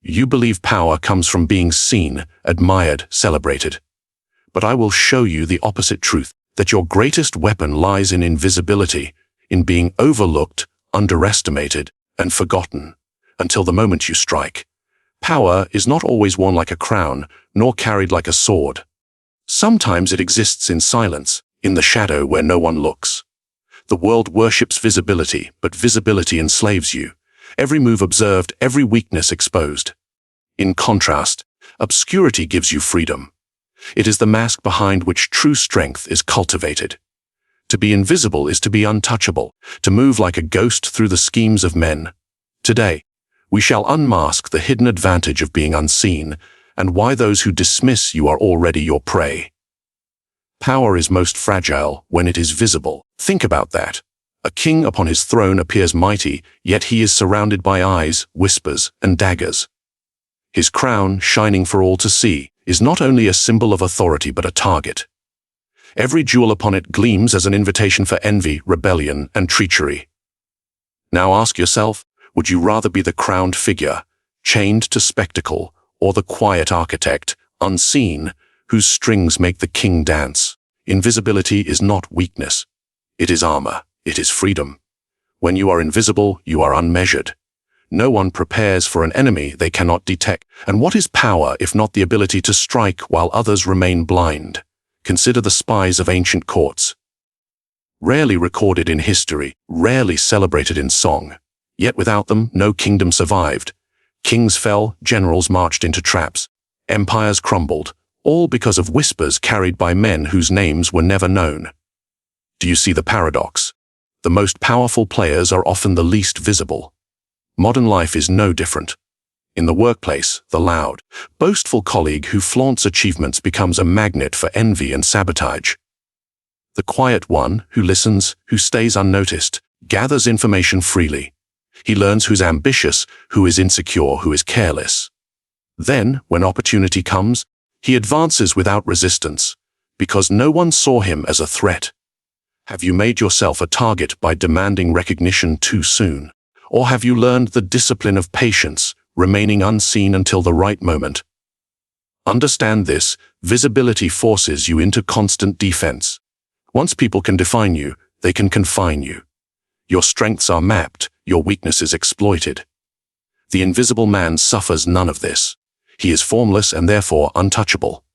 You believe power comes from being seen, admired, celebrated. But I will show you the opposite truth, that your greatest weapon lies in invisibility, in being overlooked, underestimated, and forgotten, until the moment you strike. Power is not always worn like a crown, nor carried like a sword. Sometimes it exists in silence, in the shadow where no one looks. The world worships visibility, but visibility enslaves you. Every move observed, every weakness exposed. In contrast, obscurity gives you freedom. It is the mask behind which true strength is cultivated. To be invisible is to be untouchable, to move like a ghost through the schemes of men. Today, we shall unmask the hidden advantage of being unseen, and why those who dismiss you are already your prey. Power is most fragile when it is visible. Think about that. A king upon his throne appears mighty, yet he is surrounded by eyes, whispers, and daggers. His crown, shining for all to see, is not only a symbol of authority but a target. Every jewel upon it gleams as an invitation for envy, rebellion, and treachery. Now ask yourself, would you rather be the crowned figure, chained to spectacle, or the quiet architect, unseen, whose strings make the king dance? Invisibility is not weakness. It is armor. It is freedom. When you are invisible, you are unmeasured. No one prepares for an enemy they cannot detect. And what is power if not the ability to strike while others remain blind? Consider the spies of ancient courts. Rarely recorded in history, rarely celebrated in song. Yet without them, no kingdom survived. Kings fell, generals marched into traps. Empires crumbled, all because of whispers carried by men whose names were never known. Do you see the paradox? The most powerful players are often the least visible. Modern life is no different. In the workplace, the loud, boastful colleague who flaunts achievements becomes a magnet for envy and sabotage. The quiet one, who listens, who stays unnoticed, gathers information freely. He learns who's ambitious, who is insecure, who is careless. Then, when opportunity comes, he advances without resistance, because no one saw him as a threat. Have you made yourself a target by demanding recognition too soon? Or have you learned the discipline of patience, remaining unseen until the right moment? Understand this, visibility forces you into constant defense. Once people can define you, they can confine you. Your strengths are mapped, your weaknesses exploited. The invisible man suffers none of this. He is formless and therefore untouchable.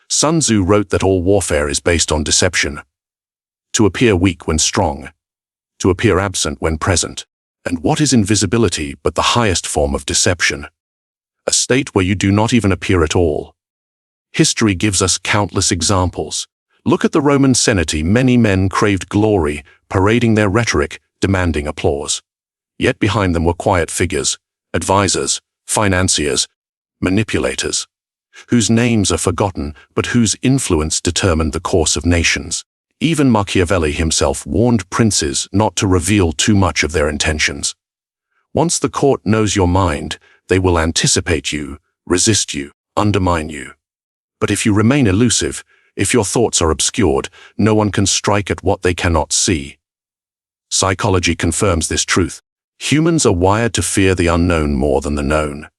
Sun Tzu wrote that all warfare is based on deception. To appear weak when strong, to appear absent when present. And what is invisibility but the highest form of deception? A state where you do not even appear at all. History gives us countless examples. Look at the Roman Senate. Many men craved glory, parading their rhetoric, demanding applause. Yet behind them were quiet figures, advisors, financiers, manipulators, whose names are forgotten but whose influence determined the course of nations. Even Machiavelli himself warned princes not to reveal too much of their intentions. Once the court knows your mind, they will anticipate you, resist you, undermine you. But if you remain elusive, if your thoughts are obscured, no one can strike at what they cannot see. Psychology confirms this truth. Humans are wired to fear the unknown more than the known.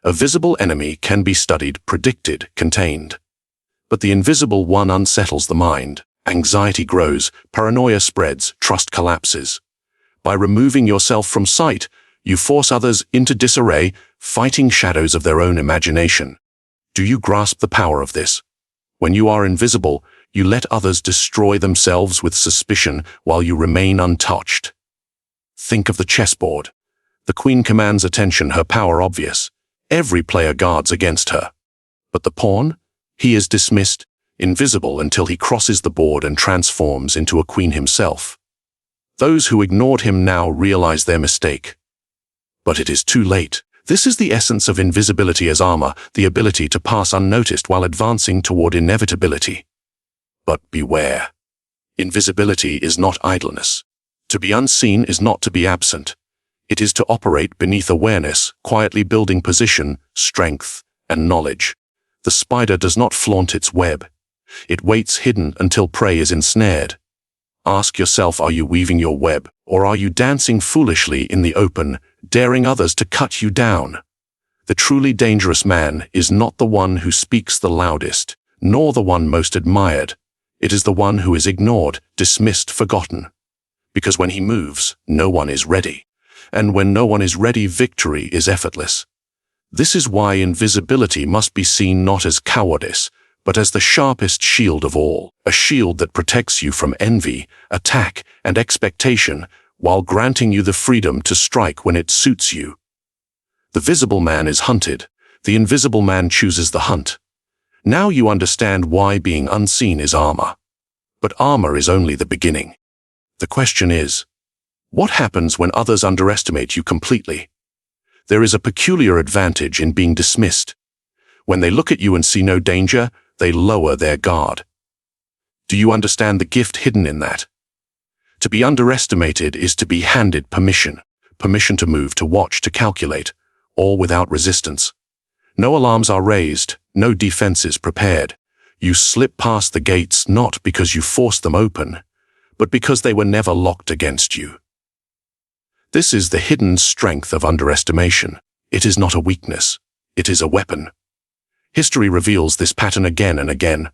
A visible enemy can be studied, predicted, contained. But the invisible one unsettles the mind. Anxiety grows, paranoia spreads, trust collapses. By removing yourself from sight, you force others into disarray, fighting shadows of their own imagination. Do you grasp the power of this? When you are invisible, you let others destroy themselves with suspicion while you remain untouched. Think of the chessboard. The queen commands attention, her power obvious. Every player guards against her. But the pawn? He is dismissed, invisible until he crosses the board and transforms into a queen himself. Those who ignored him now realize their mistake. But it is too late. This is the essence of invisibility as armor, the ability to pass unnoticed while advancing toward inevitability. But beware. Invisibility is not idleness. To be unseen is not to be absent. It is to operate beneath awareness, quietly building position, strength, and knowledge. The spider does not flaunt its web. It waits hidden until prey is ensnared. Ask yourself, are you weaving your web, or are you dancing foolishly in the open, daring others to cut you down? The truly dangerous man is not the one who speaks the loudest, nor the one most admired. It is the one who is ignored, dismissed, forgotten. Because when he moves, no one is ready. And when no one is ready, victory is effortless. This is why invisibility must be seen not as cowardice, but as the sharpest shield of all, a shield that protects you from envy, attack, and expectation, while granting you the freedom to strike when it suits you. The visible man is hunted. The invisible man chooses the hunt. Now you understand why being unseen is armor. But armor is only the beginning. The question is, what happens when others underestimate you completely? There is a peculiar advantage in being dismissed. When they look at you and see no danger, they lower their guard. Do you understand the gift hidden in that? To be underestimated is to be handed permission to move, to watch, to calculate, all without resistance. No alarms are raised, no defenses prepared. You slip past the gates not because you forced them open, but because they were never locked against you. This is the hidden strength of underestimation. It is not a weakness. It is a weapon. History reveals this pattern again and again.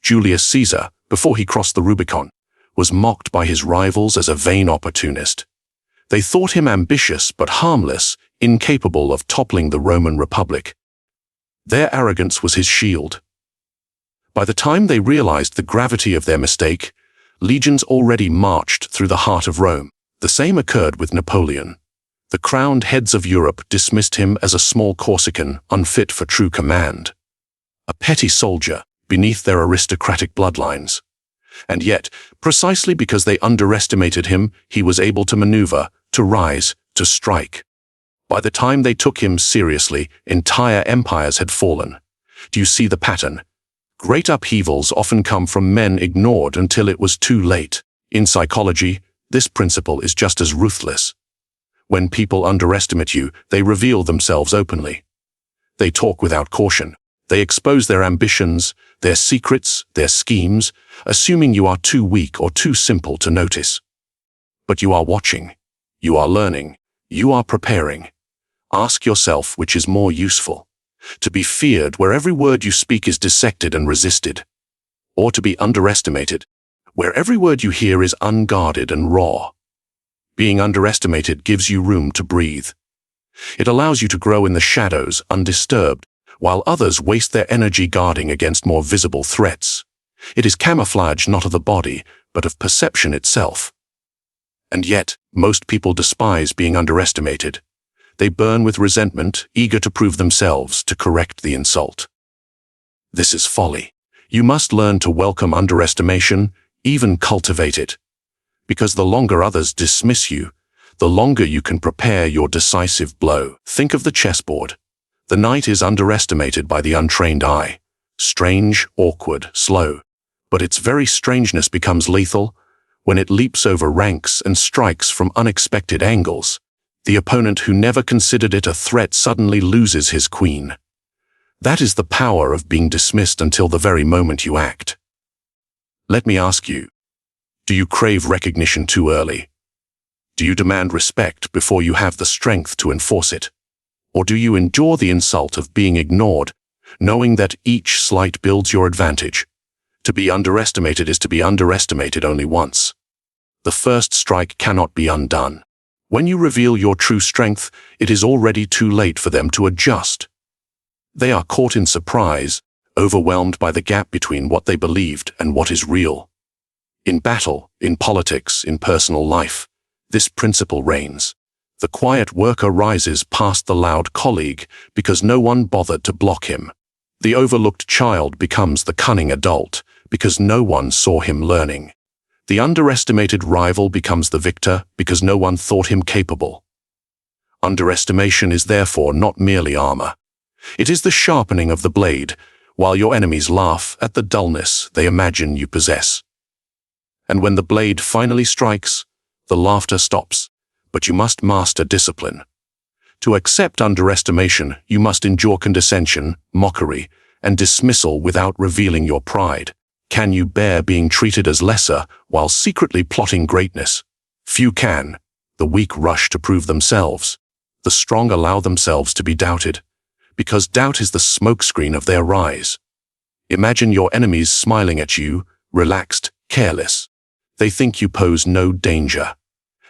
Julius Caesar, before he crossed the Rubicon, was mocked by his rivals as a vain opportunist. They thought him ambitious but harmless, incapable of toppling the Roman Republic. Their arrogance was his shield. By the time they realized the gravity of their mistake, legions already marched through the heart of Rome. The same occurred with Napoleon. The crowned heads of Europe dismissed him as a small Corsican, unfit for true command. A petty soldier, beneath their aristocratic bloodlines. And yet, precisely because they underestimated him, he was able to maneuver, to rise, to strike. By the time they took him seriously, entire empires had fallen. Do you see the pattern? Great upheavals often come from men ignored until it was too late. In psychology, this principle is just as ruthless. When people underestimate you, they reveal themselves openly. They talk without caution. They expose their ambitions, their secrets, their schemes, assuming you are too weak or too simple to notice. But you are watching. You are learning. You are preparing. Ask yourself which is more useful. To be feared where every word you speak is dissected and resisted, or to be underestimated, where every word you hear is unguarded and raw. Being underestimated gives you room to breathe. It allows you to grow in the shadows, undisturbed, while others waste their energy guarding against more visible threats. It is camouflage not of the body, but of perception itself. And yet, most people despise being underestimated. They burn with resentment, eager to prove themselves, to correct the insult. This is folly. You must learn to welcome underestimation, even cultivate it. Because the longer others dismiss you, the longer you can prepare your decisive blow. Think of the chessboard. The knight is underestimated by the untrained eye. Strange, awkward, slow. But its very strangeness becomes lethal when it leaps over ranks and strikes from unexpected angles. The opponent who never considered it a threat suddenly loses his queen. That is the power of being dismissed until the very moment you act. Let me ask you, do you crave recognition too early? Do you demand respect before you have the strength to enforce it? Or do you endure the insult of being ignored, knowing that each slight builds your advantage? To be underestimated is to be underestimated only once. The first strike cannot be undone. When you reveal your true strength, it is already too late for them to adjust. They are caught in surprise, overwhelmed by the gap between what they believed and what is real. In battle, in politics, in personal life, this principle reigns. The quiet worker rises past the loud colleague because no one bothered to block him. The overlooked child becomes the cunning adult because no one saw him learning. The underestimated rival becomes the victor because no one thought him capable. Underestimation is therefore not merely armor. It is the sharpening of the blade, while your enemies laugh at the dullness they imagine you possess. And when the blade finally strikes, the laughter stops, but you must master discipline. To accept underestimation, you must endure condescension, mockery, and dismissal without revealing your pride. Can you bear being treated as lesser while secretly plotting greatness? Few can. The weak rush to prove themselves. The strong allow themselves to be doubted. because doubt is the smokescreen of their rise. Imagine your enemies smiling at you, relaxed, careless. They think you pose no danger.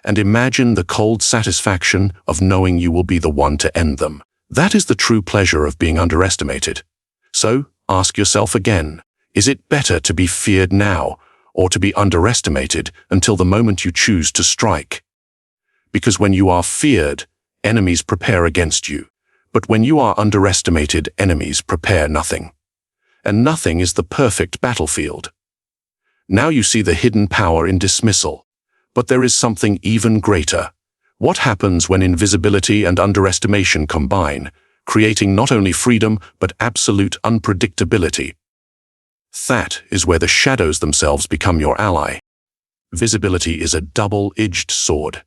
And imagine the cold satisfaction of knowing you will be the one to end them. That is the true pleasure of being underestimated. So, ask yourself again, is it better to be feared now, or to be underestimated until the moment you choose to strike? Because when you are feared, enemies prepare against you. But when you are underestimated, enemies prepare nothing. And nothing is the perfect battlefield. Now you see the hidden power in dismissal. But there is something even greater. What happens when invisibility and underestimation combine, creating not only freedom but absolute unpredictability? That is where the shadows themselves become your ally. Visibility is a double-edged sword.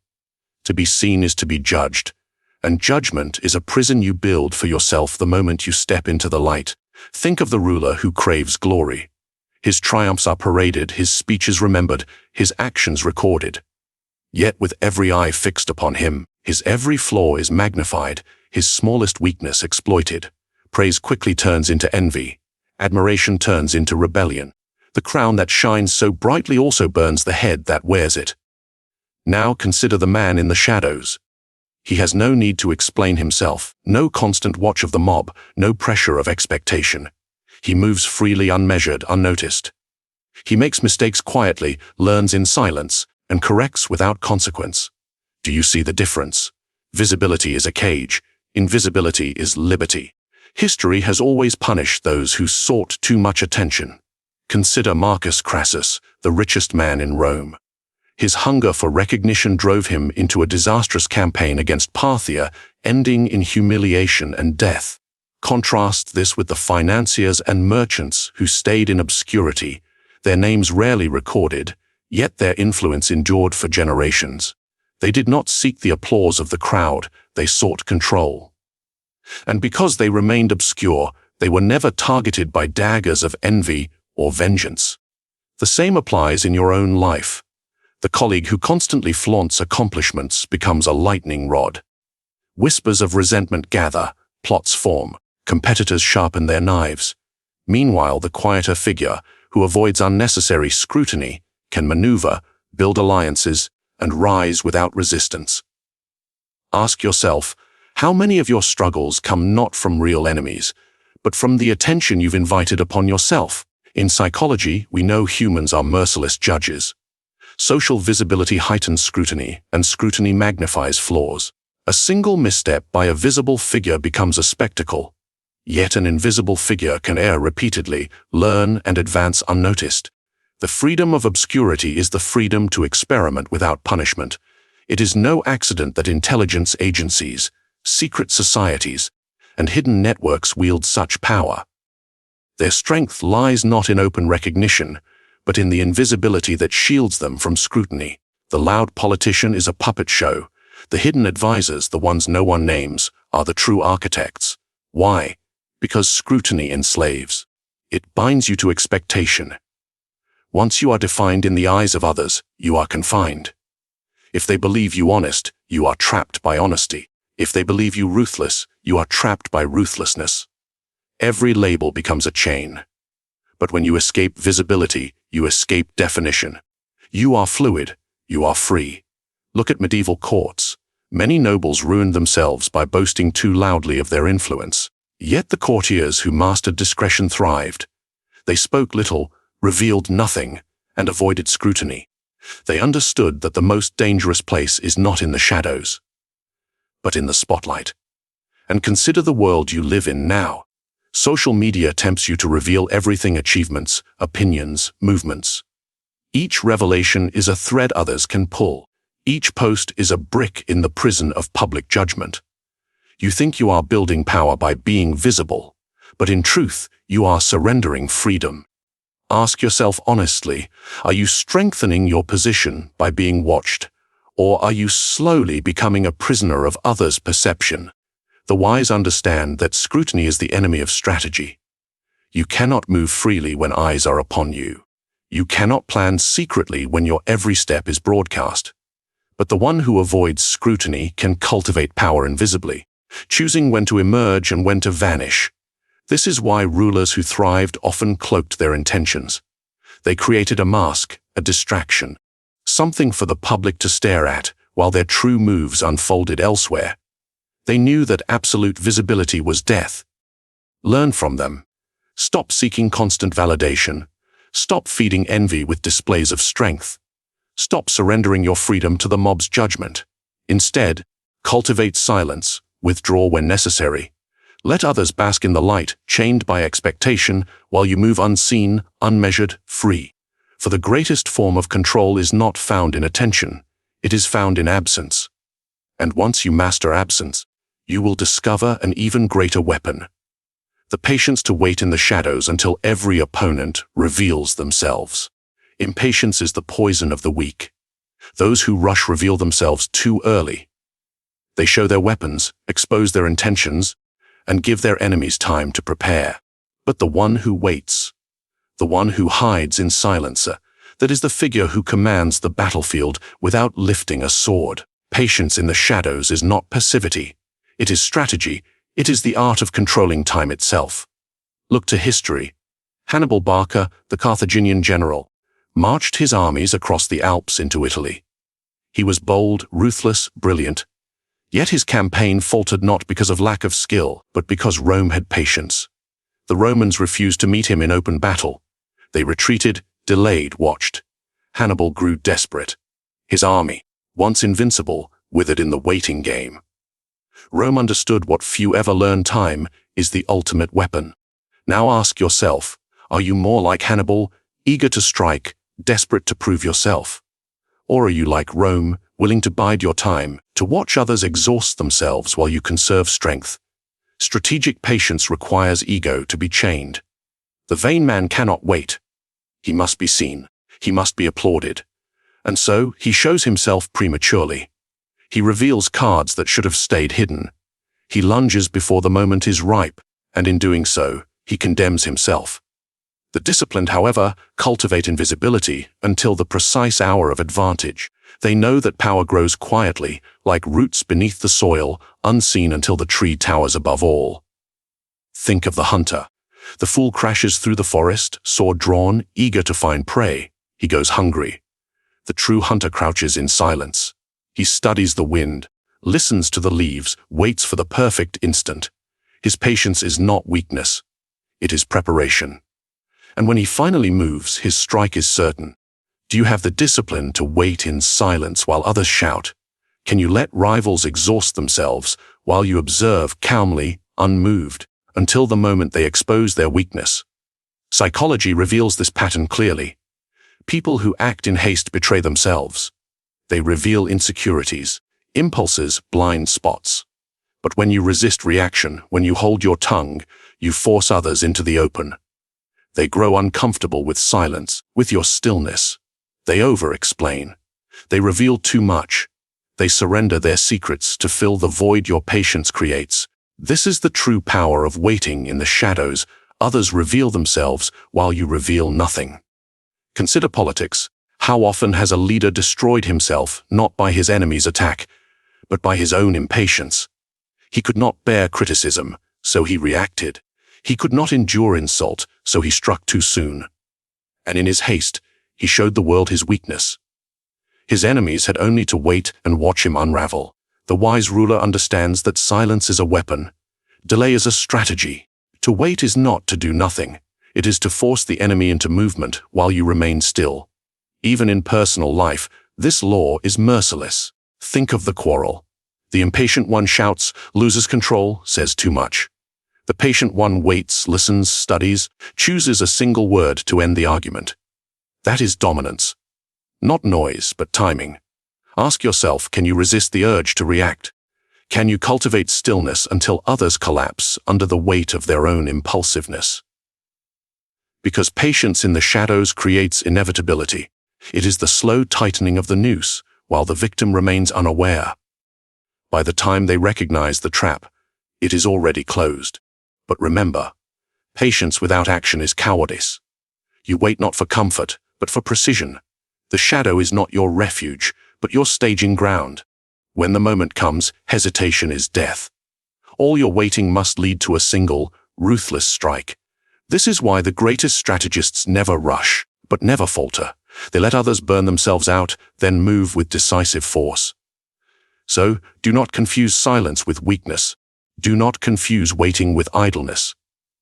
To be seen is to be judged, and judgment is a prison you build for yourself the moment you step into the light. Think of the ruler who craves glory. His triumphs are paraded, his speeches remembered, his actions recorded. Yet with every eye fixed upon him, his every flaw is magnified, his smallest weakness exploited. Praise quickly turns into envy. Admiration turns into rebellion. The crown that shines so brightly also burns the head that wears it. Now consider the man in the shadows. He has no need to explain himself, no constant watch of the mob, no pressure of expectation. He moves freely, unmeasured, unnoticed. He makes mistakes quietly, learns in silence, and corrects without consequence. Do you see the difference? Visibility is a cage. Invisibility is liberty. History has always punished those who sought too much attention. Consider Marcus Crassus, the richest man in Rome. His hunger for recognition drove him into a disastrous campaign against Parthia, ending in humiliation and death. Contrast this with the financiers and merchants who stayed in obscurity, their names rarely recorded, yet their influence endured for generations. They did not seek the applause of the crowd, they sought control. And because they remained obscure, they were never targeted by daggers of envy or vengeance. The same applies in your own life. The colleague who constantly flaunts accomplishments becomes a lightning rod. Whispers of resentment gather, plots form, competitors sharpen their knives. Meanwhile, the quieter figure, who avoids unnecessary scrutiny, can maneuver, build alliances, and rise without resistance. Ask yourself, how many of your struggles come not from real enemies, but from the attention you've invited upon yourself? In psychology, we know humans are merciless judges. Social visibility heightens scrutiny, and scrutiny magnifies flaws. A single misstep by a visible figure becomes a spectacle. Yet an invisible figure can err repeatedly, learn, and advance unnoticed. The freedom of obscurity is the freedom to experiment without punishment. It is no accident that intelligence agencies, secret societies, and hidden networks wield such power. Their strength lies not in open recognition, but in the invisibility that shields them from scrutiny. The loud politician is a puppet show. The hidden advisors, the ones no one names, are the true architects. Why? Because scrutiny enslaves. It binds you to expectation. Once you are defined in the eyes of others, you are confined. If they believe you honest, you are trapped by honesty. If they believe you ruthless, you are trapped by ruthlessness. Every label becomes a chain. But when you escape visibility, you escape definition. You are fluid. You are free. Look at medieval courts. Many nobles ruined themselves by boasting too loudly of their influence. Yet the courtiers who mastered discretion thrived. They spoke little, revealed nothing, and avoided scrutiny. They understood that the most dangerous place is not in the shadows, but in the spotlight. And consider the world you live in now. Social media tempts you to reveal everything: achievements, opinions, movements. Each revelation is a thread others can pull. Each post is a brick in the prison of public judgment. You think you are building power by being visible, but in truth, you are surrendering freedom. Ask yourself honestly, are you strengthening your position by being watched, or are you slowly becoming a prisoner of others' perception? The wise understand that scrutiny is the enemy of strategy. You cannot move freely when eyes are upon you. You cannot plan secretly when your every step is broadcast. But the one who avoids scrutiny can cultivate power invisibly. choosing when to emerge and when to vanish. This is why rulers who thrived often cloaked their intentions. They created a mask, a distraction, something for the public to stare at, while their true moves unfolded elsewhere. They knew that absolute visibility was death. Learn from them. Stop seeking constant validation. Stop feeding envy with displays of strength. Stop surrendering your freedom to the mob's judgment. Instead, cultivate silence, withdraw when necessary. Let others bask in the light, chained by expectation, while you move unseen, unmeasured, free. For the greatest form of control is not found in attention, it is found in absence. And once you master absence, you will discover an even greater weapon. The patience to wait in the shadows until every opponent reveals themselves. Impatience is the poison of the weak. Those who rush reveal themselves too early. They show their weapons, expose their intentions, and give their enemies time to prepare. But the one who waits, the one who hides in silence, that is the figure who commands the battlefield without lifting a sword. Patience in the shadows is not passivity. It is strategy. It is the art of controlling time itself. Look to history. Hannibal Barca, the Carthaginian general, marched his armies across the Alps into Italy. He was bold, ruthless, brilliant. Yet his campaign faltered not because of lack of skill, but because Rome had patience. The Romans refused to meet him in open battle. They retreated, delayed, watched. Hannibal grew desperate. His army, once invincible, withered in the waiting game. Rome understood what few ever learn: time is the ultimate weapon. Now ask yourself, are you more like Hannibal, eager to strike, desperate to prove yourself? Or are you like Rome, willing to bide your time, to watch others exhaust themselves while you conserve strength? Strategic patience requires ego to be chained. The vain man cannot wait. He must be seen. He must be applauded. And so he shows himself prematurely. He reveals cards that should have stayed hidden. He lunges before the moment is ripe, and in doing so, he condemns himself. The disciplined, however, cultivate invisibility until the precise hour of advantage. They know that power grows quietly, like roots beneath the soil, unseen until the tree towers above all. Think of the hunter. The fool crashes through the forest, sword drawn, eager to find prey. He goes hungry. The true hunter crouches in silence. He studies the wind, listens to the leaves, waits for the perfect instant. His patience is not weakness. It is preparation. And when he finally moves, his strike is certain. Do you have the discipline to wait in silence while others shout? Can you let rivals exhaust themselves while you observe calmly, unmoved, until the moment they expose their weakness? Psychology reveals this pattern clearly. People who act in haste betray themselves. They reveal insecurities, impulses, blind spots. But when you resist reaction, when you hold your tongue, you force others into the open. They grow uncomfortable with silence, with your stillness. They over-explain. They reveal too much. They surrender their secrets to fill the void your patience creates. This is the true power of waiting in the shadows. Others reveal themselves while you reveal nothing. Consider politics. How often has a leader destroyed himself not by his enemy's attack, but by his own impatience? He could not bear criticism, so he reacted. He could not endure insult, so he struck too soon. And in his haste, he showed the world his weakness. His enemies had only to wait and watch him unravel. The wise ruler understands that silence is a weapon. Delay is a strategy. To wait is not to do nothing. It is to force the enemy into movement while you remain still. Even in personal life, this law is merciless. Think of the quarrel. The impatient one shouts, loses control, says too much. The patient one waits, listens, studies, chooses a single word to end the argument. That is dominance. Not noise, but timing. Ask yourself, can you resist the urge to react? Can you cultivate stillness until others collapse under the weight of their own impulsiveness? Because patience in the shadows creates inevitability. It is the slow tightening of the noose, while the victim remains unaware. By the time they recognize the trap, it is already closed. But remember, patience without action is cowardice. You wait not for comfort, but for precision. The shadow is not your refuge, but your staging ground. When the moment comes, hesitation is death. All your waiting must lead to a single, ruthless strike. This is why the greatest strategists never rush, but never falter. They let others burn themselves out, then move with decisive force. So, do not confuse silence with weakness. Do not confuse waiting with idleness.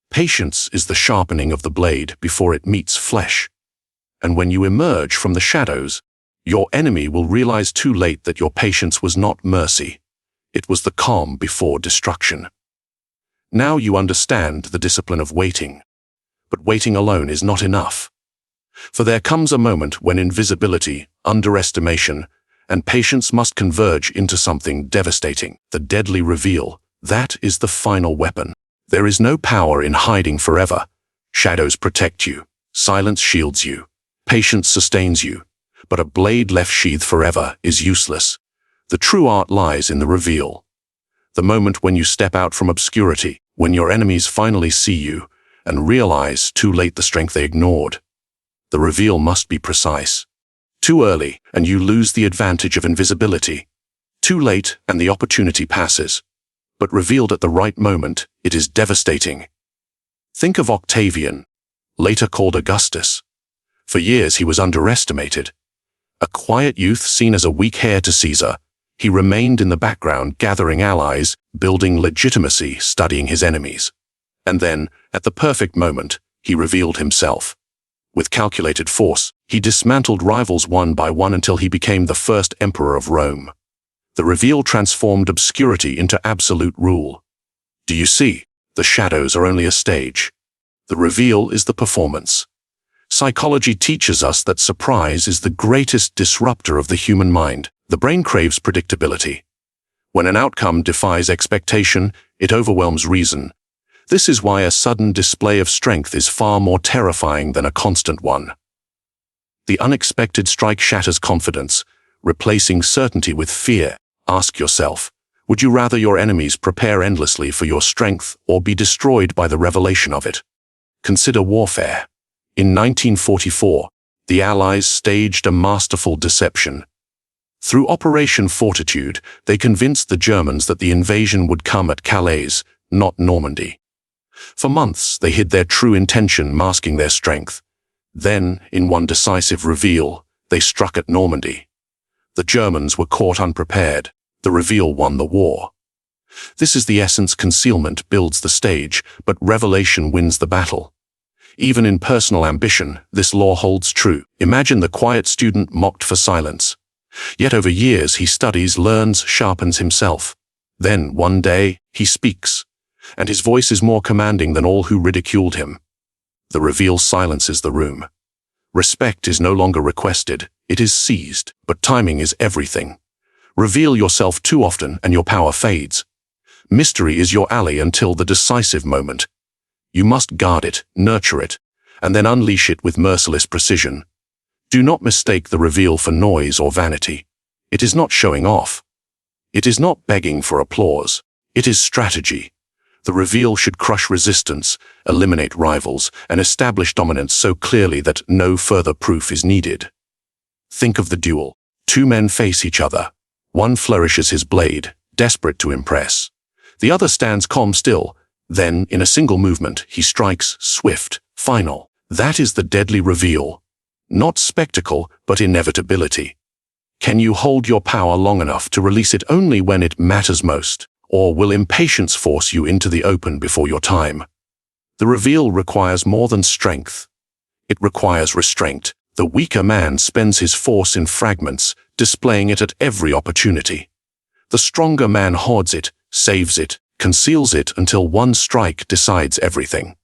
Patience is the sharpening of the blade before it meets flesh. And when you emerge from the shadows, your enemy will realize too late that your patience was not mercy. It was the calm before destruction. Now you understand the discipline of waiting. But waiting alone is not enough. For there comes a moment when invisibility, underestimation, and patience must converge into something devastating, the deadly reveal. That is the final weapon. There is no power in hiding forever. Shadows protect you. Silence shields you. Patience sustains you. But a blade left sheathed forever is useless. The true art lies in the reveal. The moment when you step out from obscurity, when your enemies finally see you and realize too late the strength they ignored. The reveal must be precise. Too early, and you lose the advantage of invisibility. Too late, and the opportunity passes. But revealed at the right moment, it is devastating. Think of Octavian, later called Augustus. For years he was underestimated. A quiet youth seen as a weak heir to Caesar, he remained in the background gathering allies, building legitimacy, studying his enemies. And then, at the perfect moment, he revealed himself. With calculated force, he dismantled rivals one by one until he became the first emperor of Rome. The reveal transformed obscurity into absolute rule. Do you see? The shadows are only a stage. The reveal is the performance. Psychology teaches us that surprise is the greatest disruptor of the human mind. The brain craves predictability. When an outcome defies expectation, it overwhelms reason. This is why a sudden display of strength is far more terrifying than a constant one. The unexpected strike shatters confidence, replacing certainty with fear. Ask yourself, would you rather your enemies prepare endlessly for your strength or be destroyed by the revelation of it? Consider warfare. In 1944, the Allies staged a masterful deception. Through Operation Fortitude, they convinced the Germans that the invasion would come at Calais, not Normandy. For months, they hid their true intention, masking their strength. Then, in one decisive reveal, they struck at Normandy. The Germans were caught unprepared. The reveal won the war. This is the essence. Concealment builds the stage, but revelation wins the battle. Even in personal ambition, this law holds true. Imagine the quiet student mocked for silence. Yet over years he studies, learns, sharpens himself. Then, one day, he speaks, and his voice is more commanding than all who ridiculed him. The reveal silences the room. Respect is no longer requested, it is seized, but timing is everything. Reveal yourself too often and your power fades. Mystery is your ally until the decisive moment. You must guard it, nurture it, and then unleash it with merciless precision. Do not mistake the reveal for noise or vanity. It is not showing off. It is not begging for applause. It is strategy. The reveal should crush resistance, eliminate rivals, and establish dominance so clearly that no further proof is needed. Think of the duel. Two men face each other. One flourishes his blade, desperate to impress. The other stands calm still. Then, in a single movement, he strikes, swift, final. That is the deadly reveal. Not spectacle, but inevitability. Can you hold your power long enough to release it only when it matters most? Or will impatience force you into the open before your time? The reveal requires more than strength. It requires restraint. The weaker man spends his force in fragments, displaying it at every opportunity. The stronger man hoards it, saves it, conceals it until one strike decides everything.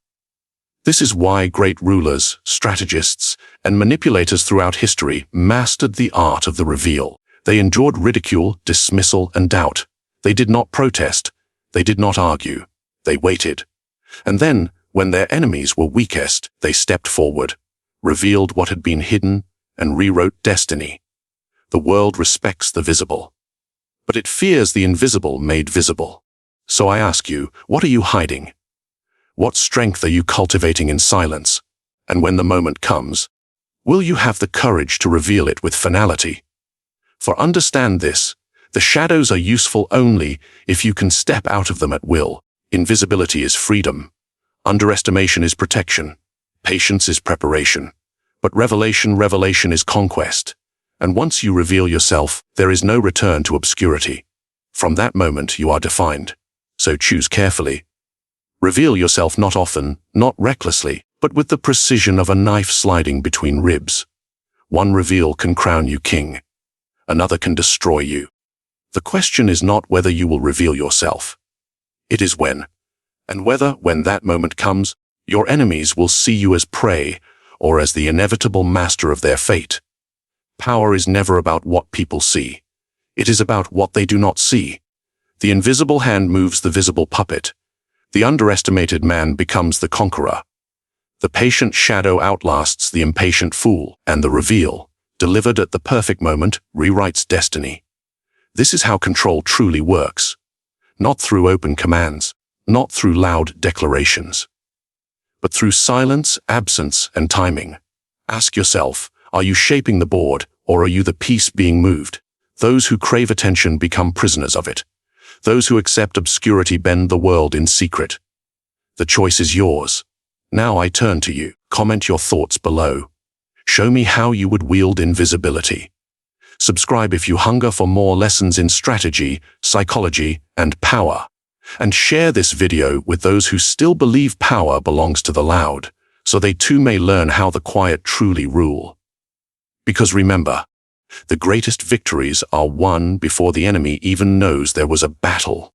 This is why great rulers, strategists, and manipulators throughout history mastered the art of the reveal. They endured ridicule, dismissal, and doubt. They did not protest. They did not argue. They waited. And then, when their enemies were weakest, they stepped forward, revealed what had been hidden, and rewrote destiny. The world respects the visible, but it fears the invisible made visible. So I ask you, what are you hiding? What strength are you cultivating in silence? And when the moment comes, will you have the courage to reveal it with finality? For understand this, The shadows are useful only if you can step out of them at will. Invisibility is freedom. Underestimation is protection. Patience is preparation. But revelation is conquest. And once you reveal yourself, there is no return to obscurity. From that moment, you are defined. So choose carefully. Reveal yourself not often, not recklessly, but with the precision of a knife sliding between ribs. One reveal can crown you king. Another can destroy you. The question is not whether you will reveal yourself. It is when. And whether, when that moment comes, your enemies will see you as prey or as the inevitable master of their fate. Power is never about what people see. It is about what they do not see. The invisible hand moves the visible puppet. The underestimated man becomes the conqueror. The patient shadow outlasts the impatient fool, and the reveal, delivered at the perfect moment, rewrites destiny. This is how control truly works. Not through open commands, not through loud declarations, but through silence, absence, and timing. Ask yourself, are you shaping the board, or are you the piece being moved? Those who crave attention become prisoners of it. Those who accept obscurity bend the world in secret. The choice is yours. Now I turn to you. Comment your thoughts below. Show me how you would wield invisibility. Subscribe if you hunger for more lessons in strategy, psychology, and power. And share this video with those who still believe power belongs to the loud, so they too may learn how the quiet truly rule. Because remember, the greatest victories are won before the enemy even knows there was a battle.